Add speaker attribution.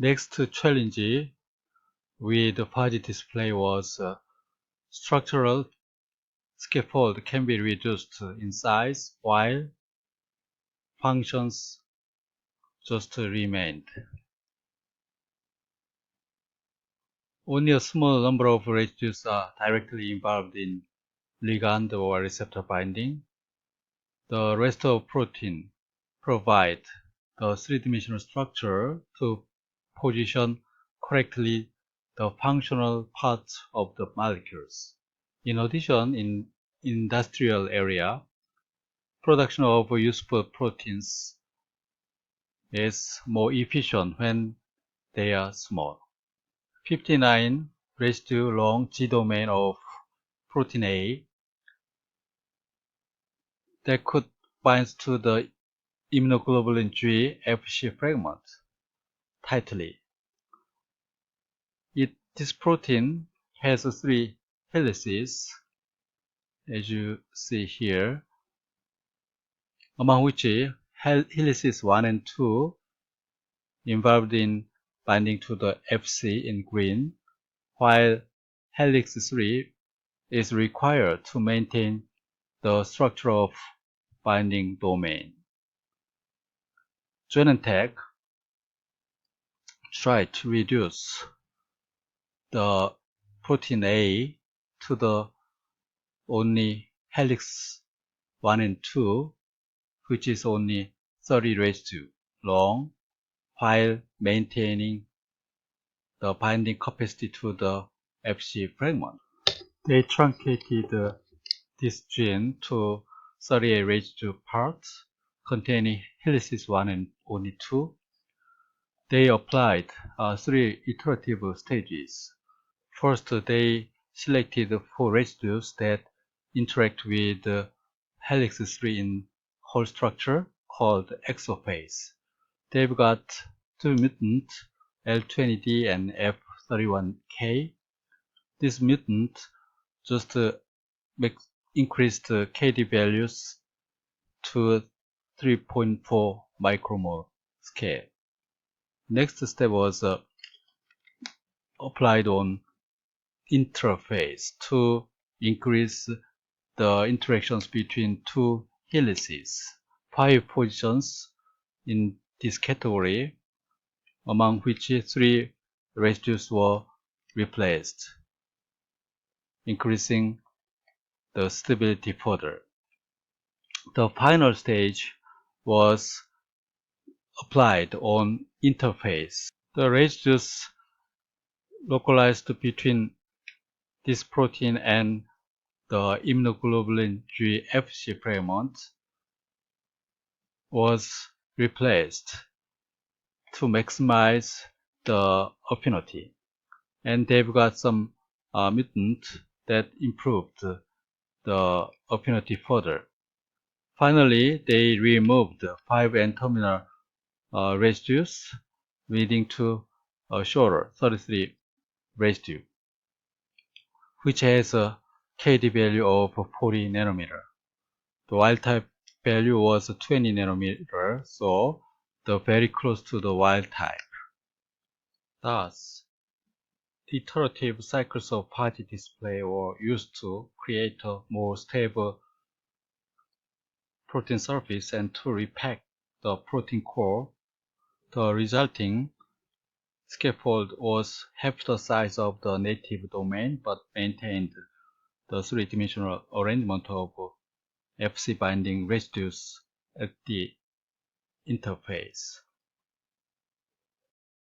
Speaker 1: Next challenge with the fuzzy display was structural scaffold can be reduced in size while functions just remained. Only a small number of residues are directly involved in ligand or receptor binding. The rest of protein provide the three-dimensional structure to position correctly the functional parts of the molecules. In addition, in industrial area, production of useful proteins is more efficient when they are small. 59 residue long G domain of protein A that could bind to the immunoglobulin G Fc fragment tightly. This protein has three helices, as you see here, among which helices 1 and 2 involved in binding to the Fc in green, while helix 3 is required to maintain the structure of binding domain. Genentech tried to reduce the protein A to the only helix 1 and 2, which is only 30 residue long, while maintaining the binding capacity to the Fc fragment. They truncated this gene to 38 residue parts containing helices 1 and only 2. They applied three iterative stages. First, they selected 4 residues that interact with helix 3 in whole structure called exophase. They've got 2 mutants, L20D and F31K. This mutant just increased KD values to 3.4 micromole scale. Next step was applied on interface to increase the interactions between two helices. 5 positions in this category, among which 3 residues were replaced, increasing the stability further. The final stage was applied on interface. The residues localized between this protein and the immunoglobulin G Fc fragment was replaced to maximize the affinity, and they've got some mutant that improved the affinity further. Finally, they removed 5 N-terminal residues, leading to a shorter 33 residue, which has a KD value of 40 nanometer. The wild type value was 20 nanometer, so they're very close to the wild type. Thus, the iterative cycles of fuzzy display were used to create a more stable protein surface and to repack the protein core. The resulting scaffold was half the size of the native domain but maintained the three-dimensional arrangement of Fc binding residues at the interface.